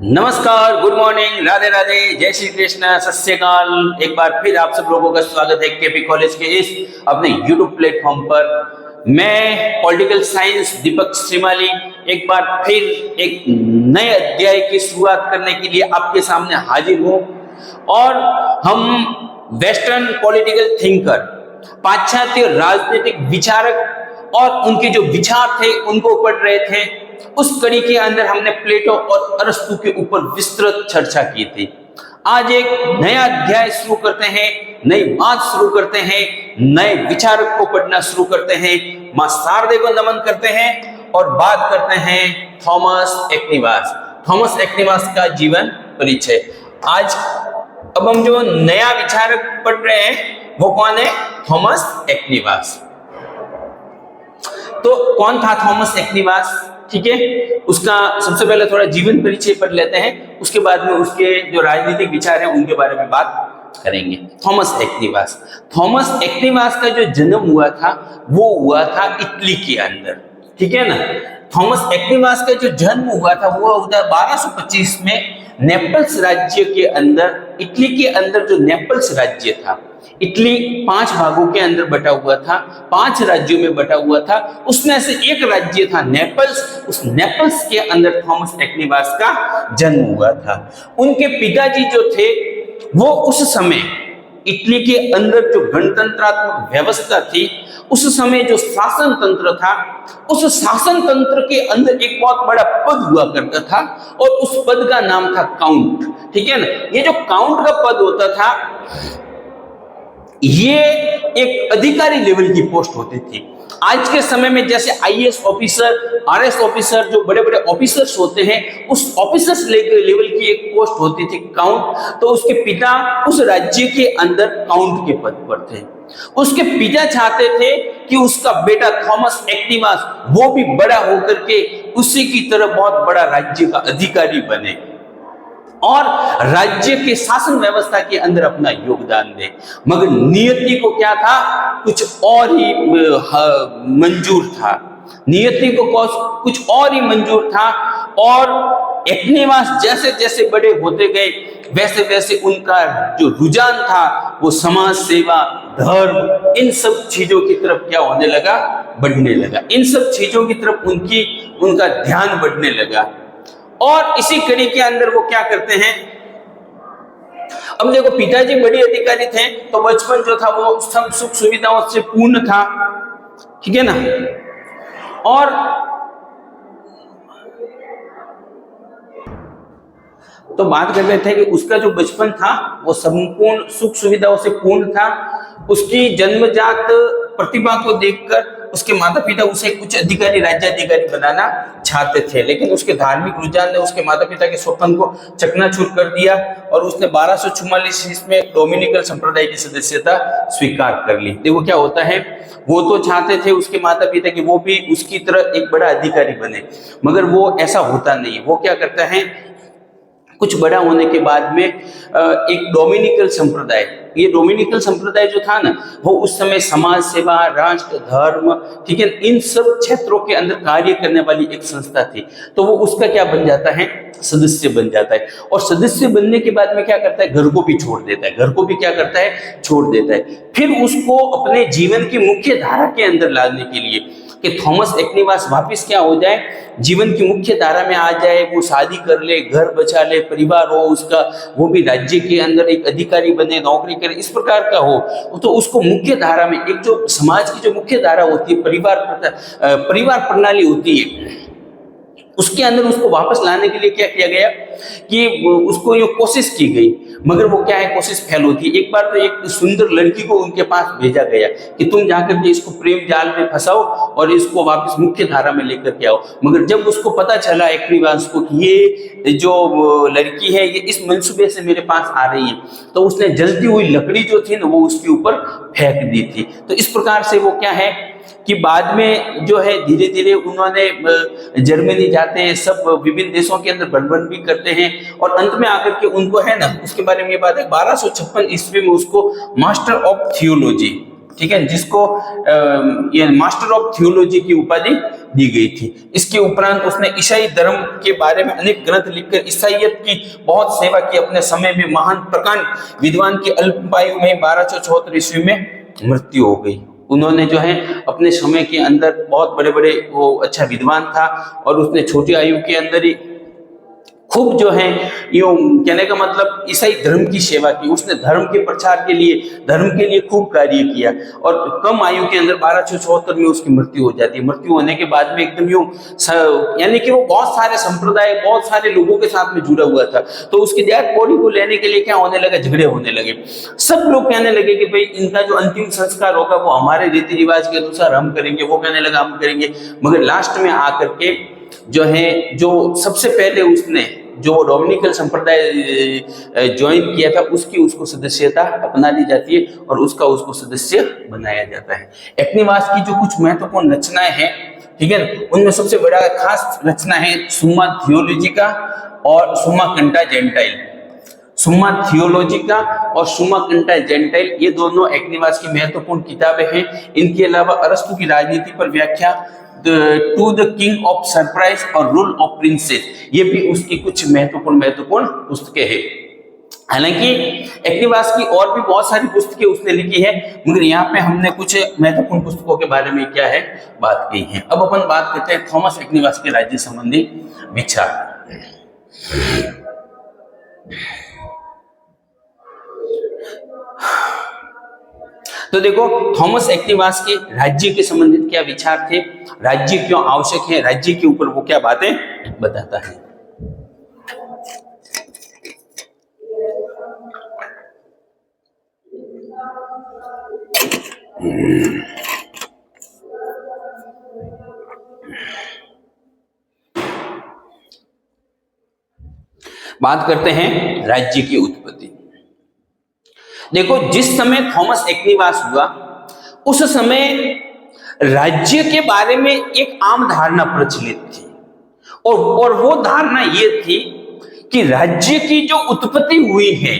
नमस्कार, good morning, Radhe Radhe, जय श्री कृष्ण, सत श्री अकाल। एक बार फिर आप सब लोगों का स्वागत है केपी कॉलेज के इस अपने यूट्यूब प्लेटफॉर्म पर। मैं पॉलिटिकल साइंस दीपक श्रीमाली एक बार फिर एक नए अध्याय की शुरुआत करने के लिए आपके सामने हाजिर हूं। और हम वेस्टर्न पॉलिटिकल थिंकर, पाश्चात्य राजनीतिक विचारक और उनके जो विचार थे उनको पढ़ रहे थे। उस कड़ी के अंदर हमने प्लेटो और अरस्तु के ऊपर विस्तृत चर्चा की थी। आज एक नया अध्याय शुरू करते हैं, नई बात शुरू करते हैं, नए विचारक को पढ़ना शुरू करते हैं, मां शारदे को नमन करते हैं और बात करते हैं थॉमस एक्विनास। थॉमस एक्विनास का जीवन परिचय। आज अब हम जो नया विचारक पढ़ रहे हैं वो कौन है? Thomas Aquinas. तो कौन था थॉमस एक्विनास? ठीक है, उसका सबसे पहले थोड़ा जीवन परिचय पढ़ लेते हैं, उसके बाद में उसके जो राजनीतिक विचार हैं उनके बारे में बात करेंगे। Thomas Aquinas. थॉमस एक्विनास का जो जन्म हुआ था वो हुआ था इटली के अंदर, ठीक है ना। थॉमस एक्विनास का जो जन्म हुआ था वो हुआ 1225 में नेपल्स राज्य के अंदर। इटली के अंदर जो नेपल्स राज्य था, इटली 5 भागों के अंदर बटा हुआ था, 5 राज्यों में बटा हुआ था। उसमें से एक राज्य था नेपल्स। उस नेपल्स के अंदर थॉमस एक्विनास का जन्म हुआ था। उनके पिताजी जो थे वो उस समय इटली के अंदर जो गणतंत्रात्मक व्यवस्था थी, उस समय जो शासन तंत्र था, उस शासन तंत्र के अंदर एक बहुत बड़ा पद हुआ करता था और उस पद का नाम था काउंट, ठीक है ना। ये जो काउंट का पद होता था ये एक अधिकारी लेवल की पोस्ट होती थी। आज के समय में जैसे आईएएस ऑफिसर, आरएस ऑफिसर, जो बड़े बड़े ऑफिसर्स होते हैं, उस ऑफिसर्स लेवल की एक पोस्ट होती थी काउंट। तो उसके पिता उस राज्य के अंदर काउंट के पद पर थे। उसके पिता चाहते थे कि उसका बेटा थॉमस एक्विनास वो भी बड़ा होकर के उसी की तरह बहुत बड़ा राज्य का अधिकारी बने और राज्य के शासन व्यवस्था के अंदर अपना योगदान दे। मगर नियति को क्या था, कुछ और ही मंजूर था। नियति को कुछ और ही मंजूर था। और एक्विनास जैसे जैसे बड़े होते गए वैसे वैसे उनका जो रुझान था वो समाज सेवा, धर्म, इन सब चीजों की तरफ क्या होने लगा, बढ़ने लगा। इन सब चीजों की तरफ उनका ध्यान बढ़ने लगा। और इसी कड़ी के अंदर वो क्या करते हैं, अब देखो पिताजी बड़े अधिकारी थे तो बचपन जो था वो सब सुख सुविधाओं से पूर्ण था, ठीक है ना। और तो बात कर रहे थे कि उसका जो बचपन था वो संपूर्ण सुख सुविधाओं से पूर्ण था। उसकी जन्मजात प्रतिभा को देखकर उसके माता पिता उसे कुछ अधिकारी, राज्याधिकारी बनाना चाहते थे, लेकिन उसके धार्मिक रुझान ने उसके माता पिता के स्वप्न को चकनाचूर कर दिया और उसने 1244 ईस्वी में डोमिनिकन संप्रदाय की सदस्यता स्वीकार कर ली। देखो क्या होता है, वो तो चाहते थे उसके माता पिता कि वो भी उसकी तरह एक बड़ा अधिकारी बने, मगर वो ऐसा होता नहीं। वो क्या करता है, कुछ बड़ा होने के बाद में एक डोमिनिकल संप्रदाय, ये डोमिनिकल संप्रदाय जो था ना वो उस समय समाज सेवा, राष्ट्र, धर्म, ठीक है, इन सब क्षेत्रों के अंदर कार्य करने वाली एक संस्था थी। तो वो उसका क्या बन जाता है, सदस्य बन जाता है। और सदस्य बनने के बाद में क्या करता है, घर को भी छोड़ देता है। घर को भी क्या करता है, छोड़ देता है। फिर उसको अपने जीवन की मुख्य धारा के अंदर लाने के लिए कि थॉमस एक्विनास वापस क्या हो जाए, जीवन की मुख्य धारा में आ जाए, वो शादी कर ले, घर बचा ले, परिवार हो उसका, वो भी राज्य के अंदर एक अधिकारी बने, नौकरी करे, इस प्रकार का हो। तो उसको मुख्य धारा में, एक जो समाज की जो मुख्य धारा होती है, परिवार प्रणाली होती है, उसके अंदर उसको वापस लाने के लिए क्या किया गया कि उसको ये कोशिश की गई, मगर वो क्या है, कोशिश फेल होती है। एक बार तो एक सुंदर लड़की को उनके पास भेजा गया कि तुम जाकर के इसको प्रेम जाल में फंसाओ और इसको वापस मुख्य धारा में लेकर के आओ। मगर जब उसको पता चला एक्विनास को कि ये जो लड़की है ये इस मंसूबे से मेरे पास आ रही है, तो उसने जलती हुई लकड़ी जो थी ना वो उसके ऊपर फेंक दी थी। तो इस प्रकार से वो क्या है कि बाद में जो है धीरे धीरे उन्होंने जर्मनी जाते हैं, सब विभिन्न देशों के अंदर भ्रमण भी करते हैं और अंत में आकर के उनको है ना, उसके बारे में ये बात है 1256 ईस्वी में उसको मास्टर ऑफ थियोलॉजी, ठीक है, जिसको ये मास्टर ऑफ थियोलॉजी की उपाधि दी गई थी। इसके उपरांत उसने ईसाई धर्म के बारे में अनेक ग्रंथ लिखकर ईसाइयत की बहुत सेवा की। अपने समय में महान प्रकांड विद्वान की अल्पायु में 1274 ईस्वी में मृत्यु हो गई। उन्होंने जो है अपने समय के अंदर बहुत बड़े बड़े वो अच्छा विद्वान था और उसने छोटी आयु के अंदर ही खूब जो है यूं कहने का मतलब ईसाई धर्म की सेवा की। उसने धर्म के प्रचार के लिए, धर्म के लिए खूब कार्य किया और कम आयु के अंदर 1274 में उसकी मृत्यु हो जाती है। मृत्यु होने के बाद में एकदम यूं यानी कि वो बहुत सारे संप्रदाय, बहुत सारे लोगों के साथ में जुड़ा हुआ था। तो उसकी डेड बॉडी को लेने के लिए क्या होने लगा, झगड़े होने लगे। सब लोग कहने लगे कि भाई इनका जो अंतिम संस्कार होगा वो हमारे रीति रिवाज के अनुसार हम करेंगे, वो कहने लगा हम करेंगे। मगर लास्ट में आकर के जो है, जो सबसे पहले उसने जो डोमिनिकल संप्रदाय ज्वाइन किया था उसको सदस्यता अपना ली जाती है और उसको सदस्य बनाया जाता है। एक्निवास की जो कुछ महत्वपूर्ण रचनाएं हैं, ठीक है, उनमें सबसे बड़ा खास रचना है सुम्मा थियोलॉजिका और सुम्मा कंटा जेंटाइल। सुम्मा थियोलॉजिका और सुम्मा कंटा जेंटाइल ये दोनों एक्निवास की महत्वपूर्ण किताबें हैं। इनके अलावा अरस्तु की राजनीति पर व्याख्या, to the king of surprise और रूल ऑफ प्रिंसेस, ये भी उसकी कुछ महत्वपूर्ण पुस्तकें हैं। हालांकि एक्निवास की और भी बहुत सारी पुस्तकें उसने लिखी है, मगर यहाँ पे हमने कुछ महत्वपूर्ण पुस्तकों के बारे में क्या है बात की है। अब अपन बात करते हैं थॉमस एक्निवास के राज्य संबंधी विचार। तो देखो, थॉमस एक्निवास के राज्य के संबंधित क्या विचार थे, राज्य क्यों आवश्यक है, राज्य के ऊपर वो क्या बातें बताता है। बात करते हैं राज्य की उत्पत्ति। देखो, जिस समय थॉमस एक्निवास हुआ उस समय राज्य के बारे में एक आम धारणा प्रचलित थी और वो धारणा ये थी कि राज्य की जो उत्पत्ति हुई है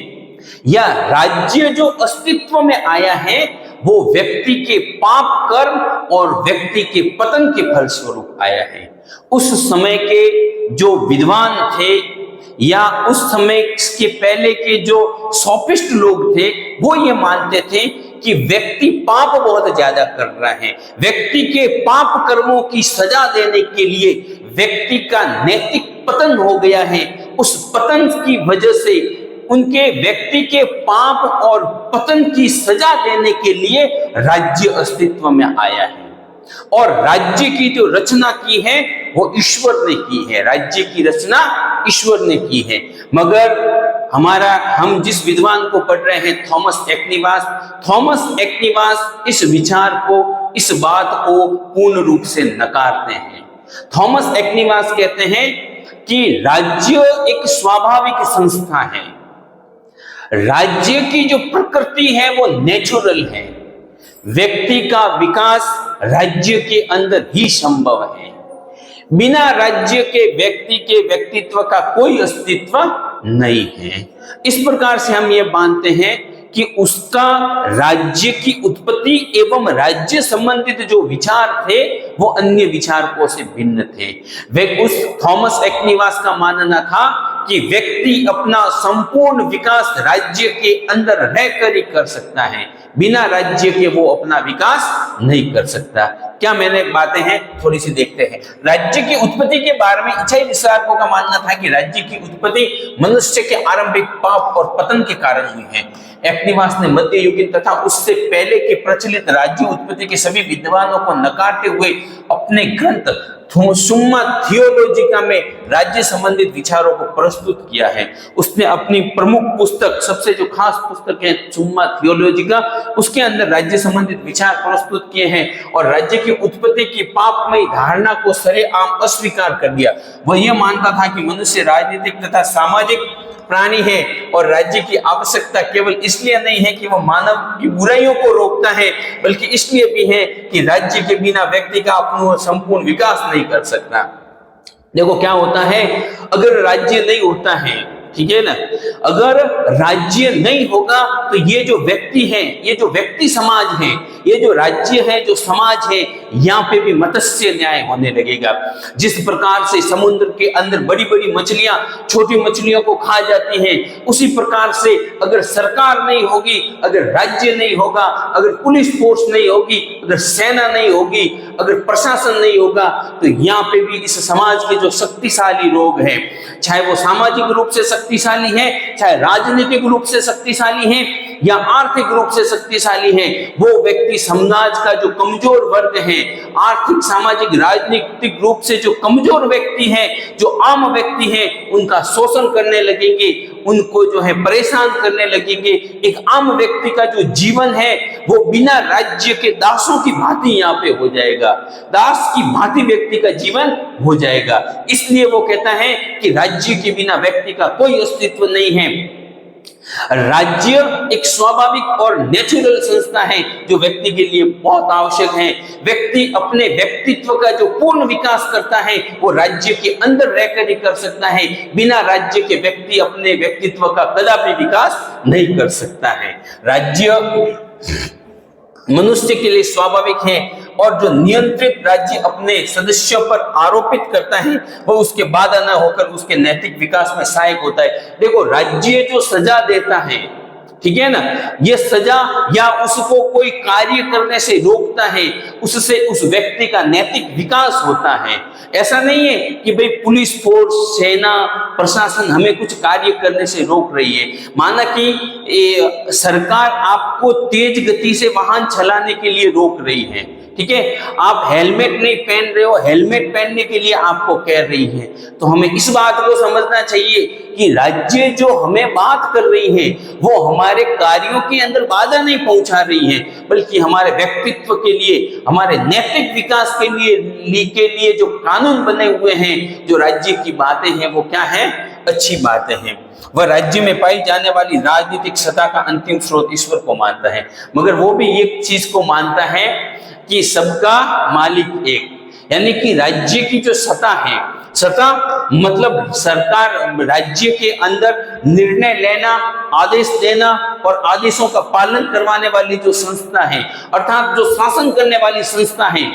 या राज्य जो अस्तित्व में आया है वो व्यक्ति के पाप कर्म और व्यक्ति के पतन के फलस्वरूप आया है। उस समय के जो विद्वान थे या उस समय के पहले के जो सोफिस्ट लोग थे वो ये मानते थे कि व्यक्ति पाप बहुत ज्यादा कर रहा है, व्यक्ति के पाप कर्मों की सजा देने के लिए व्यक्ति का नैतिक पतन हो गया है। उस पतन की वजह से उनके व्यक्ति के पाप और पतन की सजा देने के लिए राज्य अस्तित्व में आया है और राज्य की जो रचना की है वो ईश्वर ने की है। राज्य की रचना ईश्वर ने की है। मगर हम जिस विद्वान को पढ़ रहे हैं थॉमस एक्निवास इस विचार को, इस बात को पूर्ण रूप से नकारते हैं। थॉमस एक्निवास कहते हैं कि राज्य एक स्वाभाविक संस्था है, राज्य की जो प्रकृति है वो नेचुरल है, व्यक्ति का विकास राज्य के अंदर ही संभव है, बिना राज्य के व्यक्ति के व्यक्तित्व का कोई अस्तित्व नहीं है। इस प्रकार से हम ये मानते हैं कि उसका राज्य की उत्पत्ति एवं राज्य संबंधित जो विचार थे वो अन्य विचारकों से भिन्न थे। वे उस थॉमस एक्निवास का मानना था कि व्यक्ति अपना संपूर्ण विकास राज्य के अंदर रहकर ही कर सकता है, बिना राज्य के वो अपना विकास नहीं कर सकता। क्या मैंने बातें हैं थोड़ी सी देखते हैं। राज्य की उत्पत्ति के बारे में ईसाई विचारकों का मानना था कि राज्य की उत्पत्ति मनुष्य के आरंभिक पाप और पतन के कारण हुई है। एक्निवास ने मध्ययुगीन तथा उससे पहले के प्रचलित राज्य उत्पत्ति के सभी विद्वानों को नकारते हुए अपने ग्रंथ सुम्मा थियोलॉजिका में राज्य संबंधित विचारों को प्रस्तुत किया है। उसने अपनी प्रमुख पुस्तक, सबसे जो खास पुस्तक है सुम्मा थियोलॉजिका, उसके अंदर राज्य संबंधित विचार प्रस्तुत किए हैं और राज्य की उत्पत्ति की पापमयी धारणा को सरेआम अस्वीकार कर दिया। वह यह मानता था कि मनुष्य राजनीतिक तथा सामाजिक प्राणी है और राज्य की आवश्यकता केवल इसलिए नहीं है कि वह मानव की बुराइयों को रोकता है, बल्कि इसलिए भी है कि राज्य के बिना व्यक्ति का अपना संपूर्ण विकास नहीं कर सकता। देखो क्या होता है, अगर राज्य नहीं होता है ठीक है ना। अगर राज्य नहीं होगा तो ये जो व्यक्ति हैं, ये जो व्यक्ति समाज है, ये जो राज्य है, जो समाज है, यहाँ पे भी मत्स्य न्याय होने लगेगा। जिस प्रकार से समुद्र के अंदर बड़ी बड़ी मछलियां छोटी मछलियों को खा जाती हैं, उसी प्रकार से अगर सरकार नहीं होगी, अगर राज्य नहीं होगा, अगर पुलिस फोर्स नहीं होगी, अगर सेना नहीं होगी, अगर प्रशासन नहीं होगा, तो यहाँ पे भी इस समाज के जो शक्तिशाली लोग हैं, चाहे वो सामाजिक रूप से शक्तिशाली है, चाहे राजनीतिक रूप से शक्तिशाली है, या आर्थिक रूप से शक्तिशाली है, वो व्यक्ति समाज का जो कमजोर वर्ग है, आर्थिक सामाजिक राजनीतिक रूप से जो कमजोर व्यक्ति है, जो आम व्यक्ति है, उनका शोषण करने लगेंगे, उनको जो है परेशान करने लगेंगे। एक आम व्यक्ति का जो जीवन है वो बिना राज्य के दासों की भांति यहाँ पे हो जाएगा, दास की भांति व्यक्ति का जीवन हो जाएगा। इसलिए वो कहता है कि राज्य के बिना व्यक्ति का कोई अस्तित्व नहीं है। राज्य एक स्वाभाविक और नेचुरल संस्था है जो व्यक्ति के लिए बहुत आवश्यक है। व्यक्ति अपने व्यक्तित्व का जो पूर्ण विकास करता है वो राज्य के अंदर रहकर ही कर सकता है। बिना राज्य के व्यक्ति अपने व्यक्तित्व का कदापि विकास नहीं कर सकता है। राज्य मनुष्य के लिए स्वाभाविक है और जो नियंत्रित राज्य अपने सदस्यों पर आरोपित करता है वो उसके बाधा न होकर उसके नैतिक विकास में सहायक होता है। देखो, राज्य जो सजा देता है, ठीक है ना, ये सजा या उसको कोई कार्य करने से रोकता है, उससे उस व्यक्ति का नैतिक विकास होता है। ऐसा नहीं है कि भाई पुलिस फोर्स, सेना, प्रशासन हमें कुछ कार्य करने से रोक रही है। माना कि सरकार आपको तेज गति से वाहन चलाने के लिए रोक रही है, ठीक है, आप हेलमेट नहीं पहन रहे हो, हेलमेट पहनने के लिए आपको कह रही है, तो हमें इस बात को समझना चाहिए कि राज्य जो हमें बात कर रही है वो हमारे कार्यों के अंदर बाधा नहीं पहुंचा रही है, बल्कि हमारे व्यक्तित्व के लिए, हमारे नैतिक विकास के लिए जो कानून बने हुए हैं, जो राज्य की बातें हैं, वो क्या है, अच्छी बातें हैं। वह राज्य में पाई जाने वाली राजनीतिक सत्ता का अंतिम स्रोत ईश्वर को मानता है, मगर वो भी एक चीज को मानता है कि सबका मालिक एक, यानी कि राज्य की जो सत्ता है, सत्ता मतलब सरकार, राज्य के अंदर निर्णय लेना, आदेश देना और आदेशों का पालन करवाने वाली जो संस्था है, अर्थात जो शासन करने वाली संस्था है,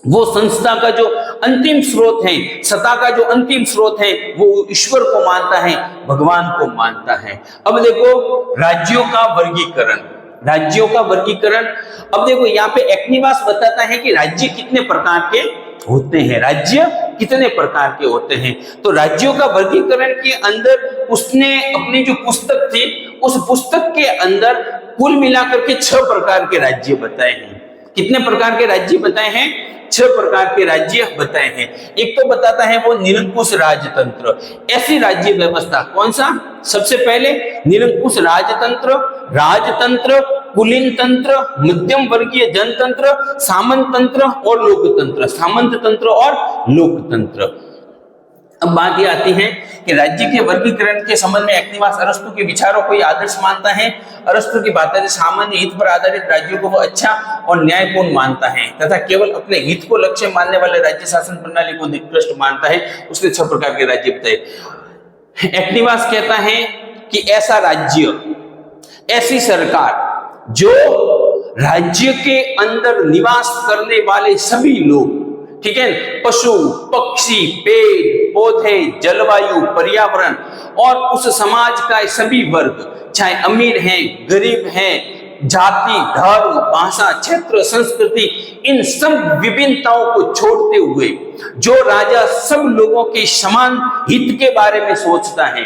वो संस्था का जो अंतिम स्रोत है, सत्ता का जो अंतिम स्रोत है, वो ईश्वर को मानता है, भगवान को मानता है। अब देखो राज्यों का वर्गीकरण, राज्यों का वर्गीकरण। अब देखो यहाँ पे एक्निवास बताता है कि राज्य कितने प्रकार के होते हैं, राज्य कितने प्रकार के होते हैं। तो राज्यों का वर्गीकरण के अंदर उसने अपनी जो पुस्तक थी, उस पुस्तक के अंदर कुल मिलाकर के 6 प्रकार के राज्य बताए हैं। कितने प्रकार के राज्य बताए हैं? 6 प्रकार के राज्य बताए हैं। एक तो बताता है वो निरंकुश राजतंत्र, ऐसी राज्य व्यवस्था। कौन सा? सबसे पहले निरंकुश राजतंत्र, राजतंत्र, कुलीन तंत्र, मध्यम वर्गीय जनतंत्र, सामंत तंत्र और लोकतंत्र, सामंत तंत्र और लोकतंत्र। अब बात ये आती है कि राज्य के वर्गीकरण के संबंध में एक्निवास अरस्तु के विचारों को आदर्श मानता है। अरस्तु की बात है सामान्य हित पर आधारित राज्यों को वो अच्छा और न्यायपूर्ण मानता है तथा केवल अपने हित को लक्ष्य मानने वाले राज्य शासन प्रणाली को निकृष्ट मानता है। उसने 6 प्रकार के राज्य बताए। एक्निवास कहता है कि ऐसा राज्य, ऐसी सरकार जो राज्य के अंदर निवास करने वाले सभी लोग, ठीक है, पशु, पक्षी, पेड़ पौधे, जलवायु, पर्यावरण और उस समाज का सभी वर्ग, चाहे अमीर हैं, गरीब हैं, जाति, धर्म, भाषा, क्षेत्र, संस्कृति, इन सब विभिन्नताओं को छोड़ते हुए जो राजा सब लोगों के समान हित के बारे में सोचता है,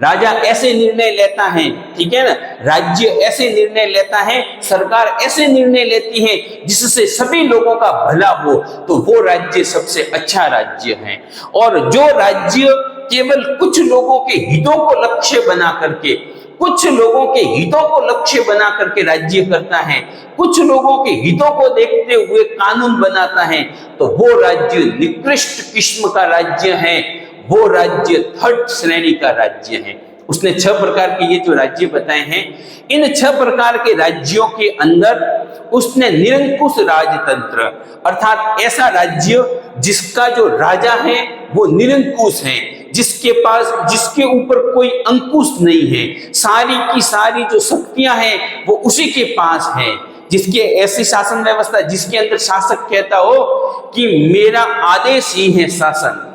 राजा ऐसे निर्णय लेता है, ठीक है ना, राज्य ऐसे निर्णय लेता है, सरकार ऐसे निर्णय लेती है जिससे सभी लोगों का भला हो, तो वो राज्य सबसे अच्छा राज्य है। और जो राज्य केवल कुछ लोगों के हितों को लक्ष्य बना करके, कुछ लोगों के हितों को लक्ष्य बना करके राज्य करता है, कुछ लोगों के हितों को देखते हुए कानून बनाता है, तो वो राज्य निकृष्ट किस्म का राज्य है, वो राज्य 3rd श्रेणी का राज्य है। उसने 6 प्रकार के ये जो राज्य बताए हैं, इन 6 प्रकार के राज्यों के अंदर उसने निरंकुश राजतंत्र, अर्थात ऐसा राज्य जिसका जो राजा है वो निरंकुश है, जिसके ऊपर कोई अंकुश नहीं है, सारी की सारी जो शक्तियां हैं वो उसी के पास है, जिसकी ऐसी शासन व्यवस्था जिसके अंदर शासक कहता हो कि मेरा आदेश ही है शासन।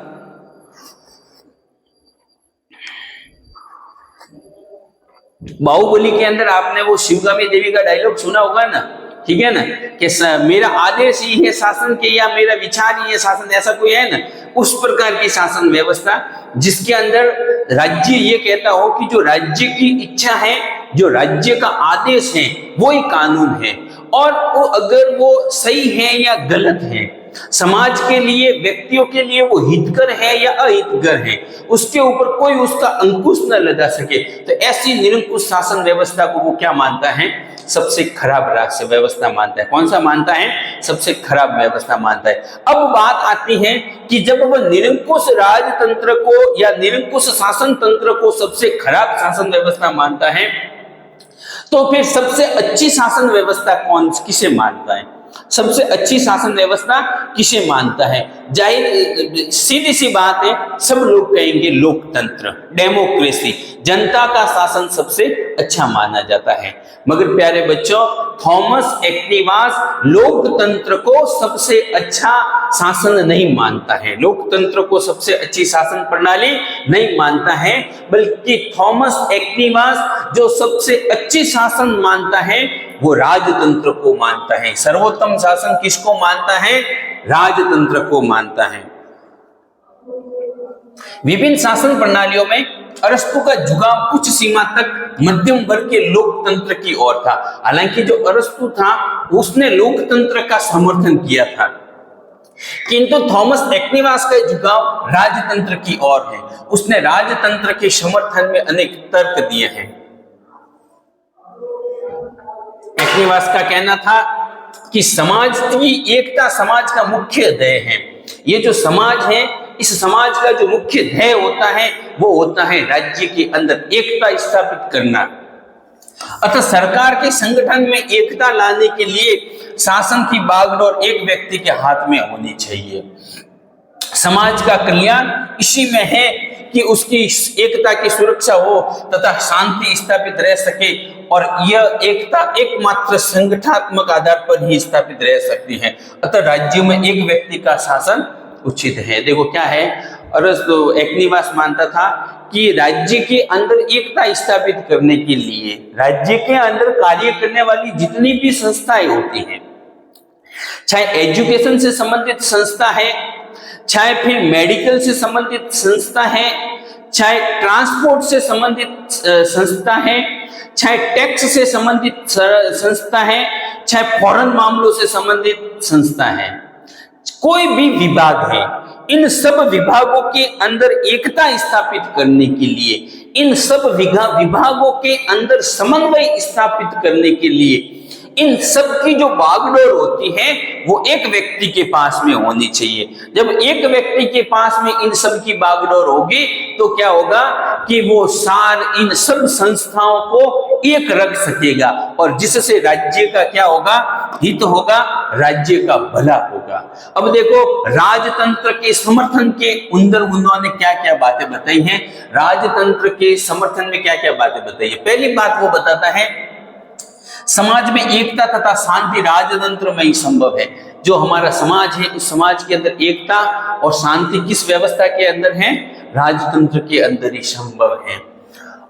बाहुबली के अंदर आपने वो शिवगामी देवी का डायलॉग सुना होगा ना, ठीक है ना, कि मेरा आदेश ही है शासन के, या मेरा विचार ही है शासन, ऐसा कोई है ना, उस प्रकार की शासन व्यवस्था जिसके अंदर राज्य ये कहता हो कि जो राज्य की इच्छा है, जो राज्य का आदेश है, वो ही कानून है, और वो अगर वो सही है या गलत है, समाज के लिए, व्यक्तियों के लिए वो हितकर है या अहितकर है, उसके ऊपर कोई उसका अंकुश न लगा सके, तो ऐसी निरंकुश शासन व्यवस्था को वो क्या मानता है? सबसे खराब राज्य व्यवस्था मानता है। कौन सा मानता है? सबसे खराब व्यवस्था मानता है। अब बात आती है कि जब वह निरंकुश राजतंत्र को या निरंकुश शासन तंत्र को सबसे खराब शासन व्यवस्था मानता है, तो फिर सबसे अच्छी शासन व्यवस्था किसे मानता है? सबसे अच्छी शासन व्यवस्था किसे मानता है? जाहिर सीधी सी बात है, सब लोग कहेंगे लोकतंत्र, डेमोक्रेसी, जनता का शासन सबसे अच्छा माना जाता है। मगर प्यारे बच्चों, थॉमस एक्विनास लोकतंत्र को सबसे अच्छा शासन नहीं मानता है, लोकतंत्र को सबसे अच्छी शासन प्रणाली नहीं मानता है, बल्कि थॉमस एक्विनास जो सबसे अच्छी शासन मानता है वो राजतंत्र को मानता है। सर्वोत्तम शासन किसको मानता है? राजतंत्र को मानता है। विभिन्न शासन प्रणालियों में अरस्तु का झुकाव कुछ सीमा तक मध्यम वर्ग के लोकतंत्र की ओर था। हालांकि जो अरस्तु था उसने लोकतंत्र का समर्थन किया था, किंतु थॉमस एक्विनास का झुकाव राजतंत्र की ओर है। उसने राजतंत्र के समर्थन में अनेक तर्क दिए हैं। एक्विनास का कहना था कि समाज की एकता समाज का मुख्य ध्येय है। ये जो समाज है, इस समाज का जो मुख्य ध्येय होता है वो होता है राज्य के अंदर एकता स्थापित करना। अतः सरकार के संगठन में एकता लाने के लिए शासन की बागडोर एक व्यक्ति के हाथ में होनी चाहिए। समाज का कल्याण इसी में है कि उसकी एकता की सुरक्षा हो तथा शांति स्थापित रह सके, और यह एकता एकमात्र संगठनात्मक आधार पर ही स्थापित रह सकती है। अतः राज्य में एक व्यक्ति का शासन उचित है। देखो क्या है, अरस्तु एक्विनास मानता था कि राज्य के अंदर एकता स्थापित करने के लिए राज्य के अंदर कार्य करने वाली जितनी भी संस्थाएं होती हैं, चाहे एजुकेशन से संबंधित संस्था है, चाहे फिर मेडिकल से संबंधित संस्था है, चाहे ट्रांसपोर्ट से संबंधित संस्था है, चाहे टैक्स से संबंधित संस्था है, चाहे फॉरेन मामलों से संबंधित संस्था है, कोई भी विभाग है, इन सब विभागों के अंदर एकता स्थापित करने के लिए, इन सब विभागों के अंदर समन्वय स्थापित करने के लिए, इन सब की जो बागडोर होती है वो एक व्यक्ति के पास में होनी चाहिए। जब एक व्यक्ति के पास में इन सब की बागडोर होगी तो क्या होगा कि वो इन सब संस्थाओं को एक रख सकेगा, और जिससे राज्य का क्या होगा? हित होगा, राज्य का भला होगा। अब देखो, राजतंत्र के समर्थन के अंदर उन्होंने क्या क्या बातें बताई हैं। राजतंत्र के समर्थन में क्या क्या बातें बताई है? पहली बात वो बताता है, समाज में एकता तथा शांति राजतंत्र में ही संभव है। जो हमारा समाज है, उस समाज के अंदर एकता और शांति किस व्यवस्था के अंदर है? राजतंत्र के अंदर ही संभव है।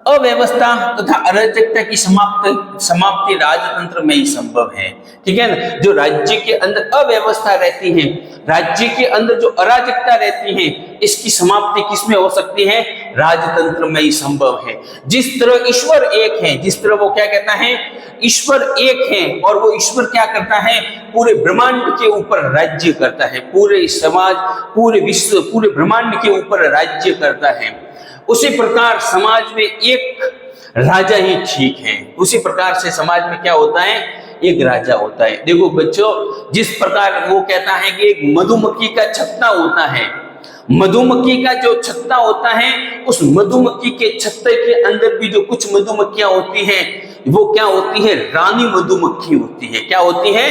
अव्यवस्था तथा अराजकता की समाप्ति राजतंत्र में ही संभव है। ठीक है ना? जो राज्य के अंदर अव्यवस्था रहती है, राज्य के अंदर जो अराजकता रहती है, इसकी समाप्ति किसमें हो सकती है? राजतंत्र में ही संभव है। जिस तरह ईश्वर एक है, जिस तरह वो क्या कहता है? ईश्वर एक है, और वो ईश्वर क्या करता है? पूरे ब्रह्मांड के ऊपर राज्य करता है, पूरे समाज, पूरे विश्व, पूरे ब्रह्मांड के ऊपर राज्य करता है। उसी प्रकार समाज में एक राजा ही ठीक है। उसी प्रकार से समाज में क्या होता है? एक राजा होता है। देखो बच्चों, जिस प्रकार वो कहता है कि एक मधुमक्खी का छत्ता होता है, मधुमक्खी का जो छत्ता होता है, उस मधुमक्खी के छत्ते के अंदर भी जो कुछ मधुमक्खियां होती हैं, वो क्या होती है? रानी मधुमक्खी होती है। क्या होती है?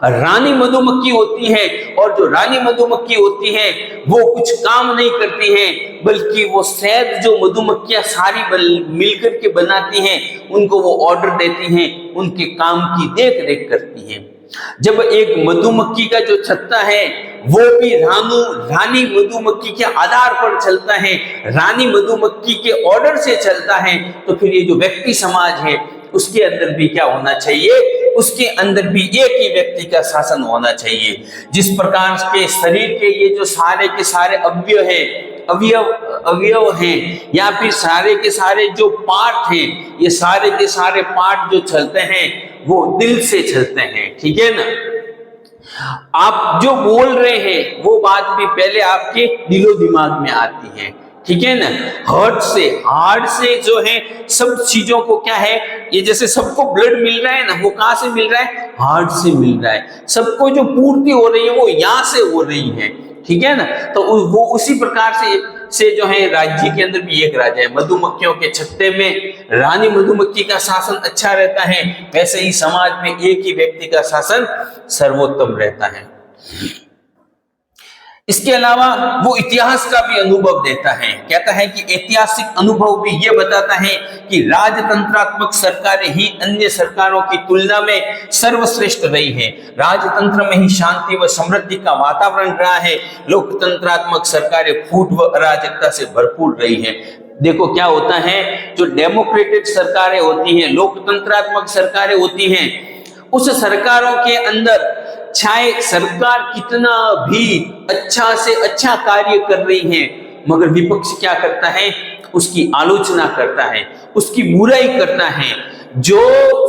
रानी मधुमक्खी होती है, और जो रानी मधुमक्खी होती है वो कुछ काम नहीं करती है, बल्कि वो शहद जो मधुमक्खियां सारी मिलकर के बनाती हैं उनको वो ऑर्डर देती हैं, उनके काम की देख रेख करती हैं। जब एक मधुमक्खी का जो छत्ता है वो भी रानी मधुमक्खी के आधार पर चलता है, रानी मधुमक्खी के ऑर्डर से चलता है, तो फिर ये जो व्यक्ति समाज है उसके अंदर भी क्या होना चाहिए, उसके अंदर भी एक ही व्यक्ति का शासन होना चाहिए। जिस प्रकार के शरीर के ये जो सारे के सारे अवयव हैं या फिर सारे के सारे जो पार्ट हैं, ये सारे के सारे पार्ट जो चलते हैं वो दिल से चलते हैं, ठीक है ना। आप जो बोल रहे हैं वो बात भी पहले आपके दिलो दिमाग में आती है, ठीक है ना। हार्ट से जो है सब चीजों को क्या है, ये जैसे सबको ब्लड मिल रहा है ना, वो कहां से मिल रहा है, हार्ट से मिल रहा है। सबको जो पूर्ति हो रही है वो यहां से हो रही है, ठीक है ना। तो वो उसी प्रकार से जो है राज्य के अंदर भी एक राजा है। मधुमक्खियों के छत्ते में रानी मधुमक्खी का शासन अच्छा रहता है, वैसे ही समाज में एक ही व्यक्ति का शासन सर्वोत्तम रहता है। इसके अलावा वो इतिहास का भी अनुभव देता है। कहता है कि ऐतिहासिक अनुभव भी ये बताता है कि राजतंत्रात्मक सरकारें ही अन्य सरकारों की तुलना में सर्वश्रेष्ठ रही है। राजतंत्र में ही शांति व समृद्धि का वातावरण रहा है। लोकतंत्रात्मक सरकारें फूट व अराजकता से भरपूर रही है। देखो क्या होता है, जो डेमोक्रेटिक सरकारें होती हैं, लोकतंत्रात्मक सरकारें होती हैं, उस सरकारों के अंदर चाहे सरकार कितना भी अच्छा से अच्छा कार्य कर रही है, मगर विपक्ष क्या करता है, उसकी आलोचना करता है, उसकी बुराई करता है। जो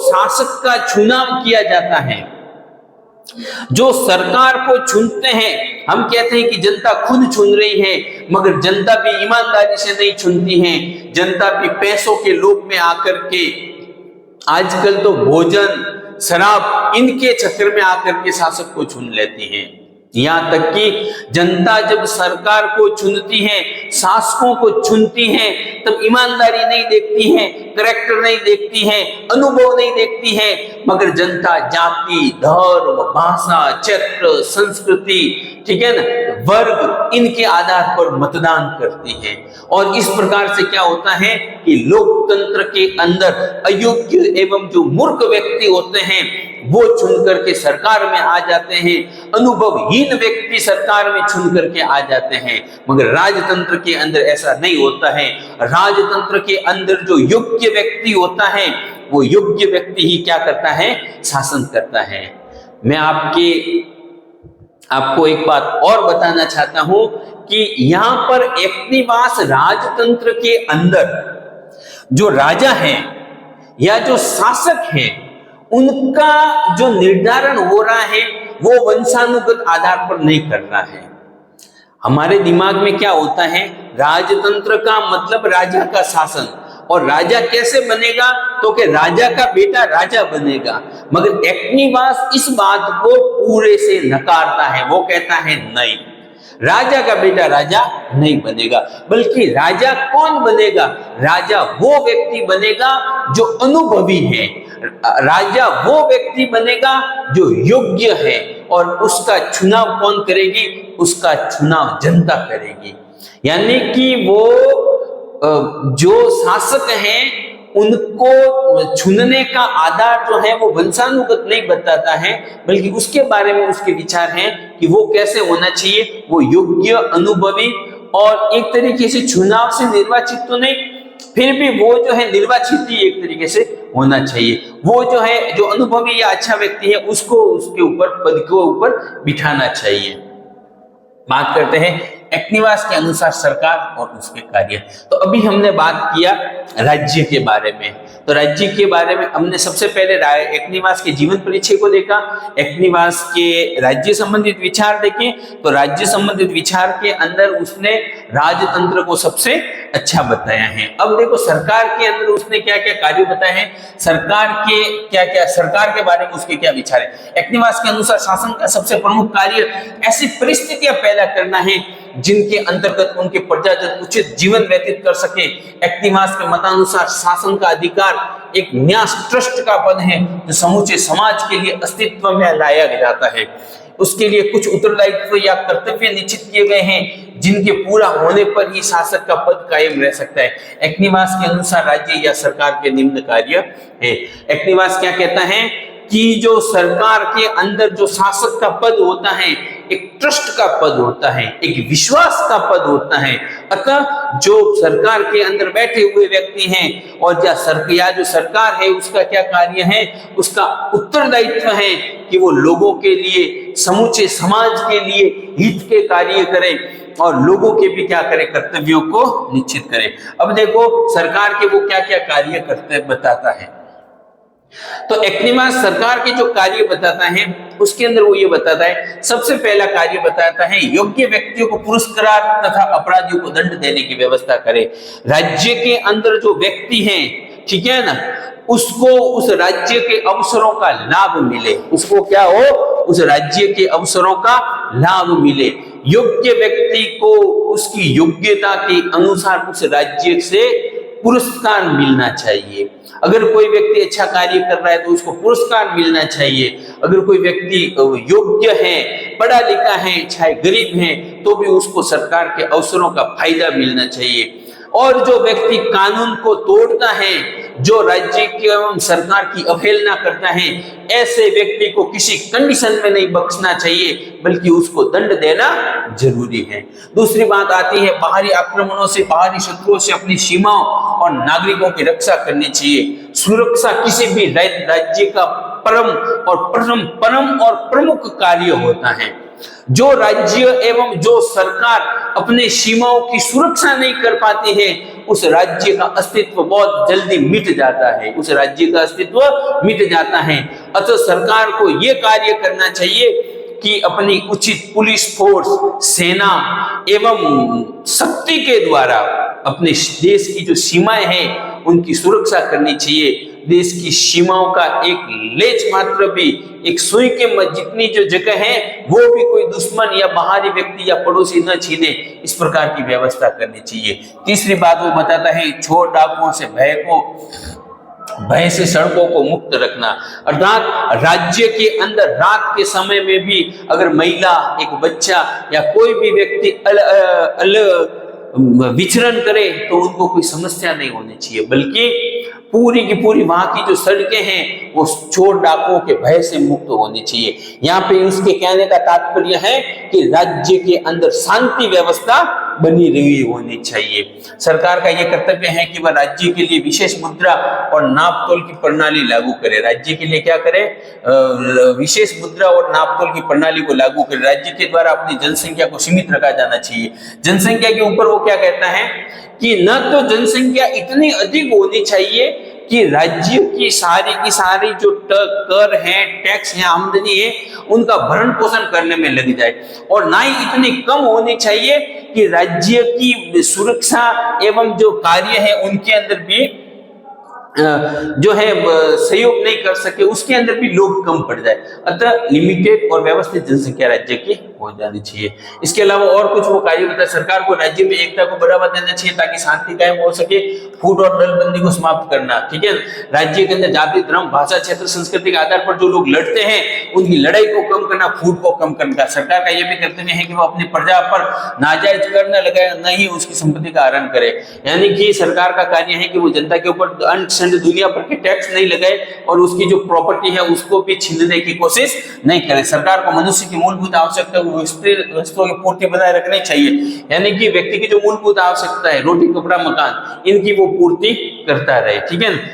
शासक का चुनाव किया जाता है, जो सरकार को चुनते हैं, हम कहते हैं कि जनता खुद चुन रही है, मगर जनता भी ईमानदारी से नहीं चुनती है। जनता भी पैसों के लोभ में आकर के आजकल तो भोजन शराब इनके चक्कर में आकर के शासक को चुन लेती है। यहां तक कि जनता जब सरकार को चुनती है, शासकों को चुनती है, तब ईमानदारी नहीं देखती है, करैक्टर नहीं देखती है, अनुभव नहीं देखती है, मगर जनता जाति, धर्म, भाषा, क्षेत्र, संस्कृति, ठीक है ना, वर्ग, इनके आधार पर मतदान करती है। और इस प्रकार से क्या होता है कि लोकतंत्र के अंदर अयोग्य एवं जो मूर्ख व्यक्ति होते हैं वो चुन करके सरकार में आ जाते हैं, अनुभवहीन व्यक्ति सरकार में चुन करके आ जाते हैं। मगर राजतंत्र के अंदर ऐसा नहीं होता है। राजतंत्र के अंदर जो योग्य व्यक्ति होता है वो योग्य व्यक्ति ही क्या करता है, शासन करता है। मैं आपको एक बात और बताना चाहता हूं कि यहां पर एकनिवास राजतंत्र के अंदर जो राजा है या जो शासक है, उनका जो निर्धारण हो रहा है वो वंशानुगत आधार पर नहीं कर रहा है। हमारे दिमाग में क्या होता है, राजतंत्र का मतलब राजा का शासन, और राजा कैसे बनेगा, तो कि राजा का बेटा राजा बनेगा। मगर एकनिवास इस बात को पूरे से नकारता है। वो कहता है नहीं, राजा का बेटा राजा नहीं बनेगा, बल्कि राजा कौन बनेगा, राजा वो व्यक्ति बनेगा जो अनुभवी है, राजा वो व्यक्ति बनेगा जो योग्य है, और उसका चुनाव कौन करेगी, उसका चुनाव जनता करेगी। यानी कि वो जो शासक हैं उनको चुनने का आधार जो है वो वंशानुगत नहीं बताता है, बल्कि उसके बारे में उसके विचार हैं कि वो कैसे होना चाहिए, वो योग्य, अनुभवी और एक तरीके से चुनाव से निर्वाचित तो नहीं, फिर भी वो जो है निर्वाचित ही एक तरीके से होना चाहिए। वो जो है जो अनुभवी या अच्छा व्यक्ति है उसको उसके ऊपर, पद के ऊपर बिठाना चाहिए। बात करते हैं एकनिवास के अनुसार सरकार और उसके कार्य। तो अभी हमने बात किया राज्य के बारे में, तो राज्य के बारे में हमने सबसे पहले एकनिवास के जीवन परिचय को देखा, एकनिवास के राज्य संबंधित विचार देखे। तो राज्य संबंधित विचार के अंदर उसने राजतंत्र को सबसे अच्छा बताया है। अब देखो सरकार के अंदर उसने क्या क्या कार्य बताए हैं, सरकार के बारे में उसके क्या विचार है। एकनिवास के अनुसार शासन का सबसे प्रमुख कार्य ऐसी परिस्थितियां पैदा करना है जिनके अंतर्गत उनके प्रजाजन उचित जीवन व्यतीत कर सके। एक्टिवास के मतानुसार शासन का अधिकार एक न्यास ट्रस्ट का पद है जो समूचे समाज के लिए अस्तित्व में लाया जाता है। उसके लिए कुछ उत्तरदायित्व या कर्तव्य निश्चित किए गए हैं जिनके पूरा होने पर ही शासक का पद कायम रह सकता है। एक्टिवास के अनुसार राज्य या सरकार के निम्न कार्य है। एक्टिवास क्या कहता है कि जो सरकार के अंदर जो शासक का पद होता है एक ट्रस्ट का पद होता है, एक विश्वास का पद होता है। अतः जो सरकार के अंदर बैठे हुए व्यक्ति हैं और या जो सरकार है उसका क्या कार्य है, उसका उत्तरदायित्व है कि वो लोगों के लिए, समूचे समाज के लिए हित के कार्य करें और लोगों के भी क्या करें, कर्तव्यों को निश्चित करें। अब देखो सरकार के वो क्या क्या कार्य करते बताता है। तो एक्टिवास सरकार के जो कार्य बताता है उसके अंदर वो ये बताता है, सबसे पहला कार्य बताता है योग्य व्यक्तियों को पुरस्कार तथा अपराधियों को दंड देने की व्यवस्था करे। राज्य के अंदर जो व्यक्ति हैं, ठीक है ना, उसको उस राज्य के अवसरों का लाभ मिले, उसको क्या हो, उस राज्य के अवसरों का लाभ मिले। योग्य व्यक्ति को उसकी योग्यता के अनुसार उस राज्य से पुरस्कार मिलना चाहिए। अगर कोई व्यक्ति अच्छा कार्य कर रहा है तो उसको पुरस्कार मिलना चाहिए। अगर कोई व्यक्ति योग्य है, पढ़ा लिखा है, चाहे गरीब है, तो भी उसको सरकार के अवसरों का फायदा मिलना चाहिए। और जो व्यक्ति कानून को तोड़ता है, जो राज्य की एवं सरकार की अवहेलना करता है, ऐसे व्यक्ति को किसी कंडीशन में नहीं बख्शना चाहिए, बल्कि उसको दंड देना जरूरी है। दूसरी बात आती है बाहरी आक्रमणों से, बाहरी शत्रुओं से अपनी सीमाओं और नागरिकों की रक्षा करनी चाहिए। सुरक्षा किसी भी राज्य का परम और प्रमुख कार्य होता है। जो राज्य एवं जो सरकार अपने सीमाओं की सुरक्षा नहीं कर पाती है, उस राज्य का अस्तित्व बहुत जल्दी मिट जाता है, उस राज्य का अस्तित्व मिट जाता है। अतः सरकार को यह कार्य करना चाहिए कि अपनी उचित पुलिस फोर्स, सेना एवं शक्ति के द्वारा अपने देश की जो सीमाएं हैं उनकी सुरक्षा करनी चाहिए। देश की सीमाओं का एक लेच मात्र भी, एक सुई के जितनी जो जगह है वो भी कोई दुश्मन या बाहरी व्यक्ति या पड़ोसी न छीने, इस प्रकार की व्यवस्था करनी चाहिए। तीसरी बात वो बताता है चोर डाकुओं से भय से सड़कों को मुक्त रखना। अर्थात राज्य के अंदर रात के समय में भी अगर महिला, एक बच्चा या कोई भी व्यक्ति विचरण करे तो उनको कोई समस्या नहीं होनी चाहिए, बल्कि पूरी की पूरी वहां की जो सड़कें हैं वो चोर डाकुओं के भय से मुक्त होनी चाहिए। यहाँ पे उसके कहने का तात्पर्य है कि राज्य के अंदर शांति व्यवस्था बनी रही होनी चाहिए। सरकार का यह कर्तव्य है कि वह राज्य के लिए विशेष मुद्रा और नापतोल की प्रणाली लागू करे। राज्य के लिए क्या करे, विशेष मुद्रा और नापतोल की प्रणाली को लागू करे। राज्य के द्वारा अपनी जनसंख्या को सीमित रखा जाना चाहिए। जनसंख्या के ऊपर वो क्या कहता है कि न तो जनसंख्या इतनी अधिक होनी चाहिए कि राज्य की सारी जो कर है, टैक्स है, आमदनी है, उनका भरण पोषण करने में लग जाए, और ना ही इतनी कम होनी चाहिए कि राज्य की सुरक्षा एवं जो कार्य है उनके अंदर भी जो है सहयोग नहीं कर सके, उसके अंदर भी लोग कम पड़ जाए। अतः लिमिटेड और व्यवस्थित जनसंख्या राज्य की हो जानी चाहिए। इसके अलावा और कुछ वो कार्य होता है, सरकार को राज्य में एकता को बढ़ावा देना चाहिए ताकि शांति कायम हो सके। फूट और दलबंदी को समाप्त करना, ठीक है। राज्य के अंदर जाति, धर्म, भाषा, क्षेत्र, संस्कृति के आधार पर जो लोग लड़ते हैं उनकी लड़ाई को कम करना, फूट को कम करना। सरकार का यह भी कर्तव्य है कि वो अपनी प्रजा पर नाजायज कर न लगाए, न ही उसकी संपत्ति का हरण करे। यानी कि सरकार का कार्य है कि वो जनता के ऊपर दुनिया भर के टैक्स नहीं लगाए और उसकी जो प्रॉपर्टी है उसको भी छीनने की कोशिश नहीं करे। सरकार को मनुष्य की मूलभूत आवश्यकता वस्तुओं की पूर्ति बनाए रखनी चाहिए। यानी कि व्यक्ति की जो मूलभूत आवश्यकता है, रोटी, कपड़ा, मकान, इनकी वो पूर्ति करता रहे, ठीक है ना।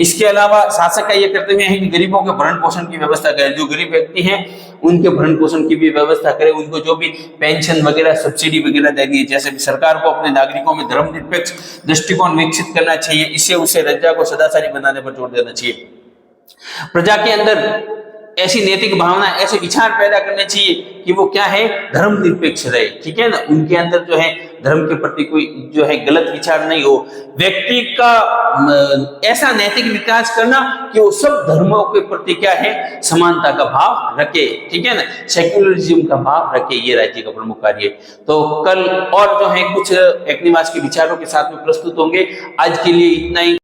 इसके अलावा शासक का यह कर्तव्य है कि गरीबों के भरण पोषण की व्यवस्था करे। जो गरीब व्यक्ति हैं उनके भरण पोषण की भी व्यवस्था करे, उनको जो भी पेंशन वगैरह, सब्सिडी वगैरह देगी। जैसे भी सरकार को अपने नागरिकों में धर्मनिरपेक्ष दृष्टिकोण विकसित करना चाहिए, इससे उसे प्रजा को सदाचारी बनाने पर जोर देना चाहिए। प्रजा के अंदर ऐसी नैतिक भावना, ऐसे विचार पैदा करने चाहिए कि वो क्या है, धर्मनिरपेक्ष रहे, ठीक है ना। उनके अंदर जो है धर्म के प्रति कोई जो है गलत विचार नहीं हो। व्यक्ति का ऐसा नैतिक विकास करना कि वो सब धर्मों के प्रति क्या है, समानता का भाव रखे, ठीक है ना, सेक्युलरिज्म का भाव रखे, ये राज्य का प्रमुख कार्य है। तो कल और जो है कुछ एक निवास के विचारों के साथ में प्रस्तुत होंगे। आज के लिए इतना ही।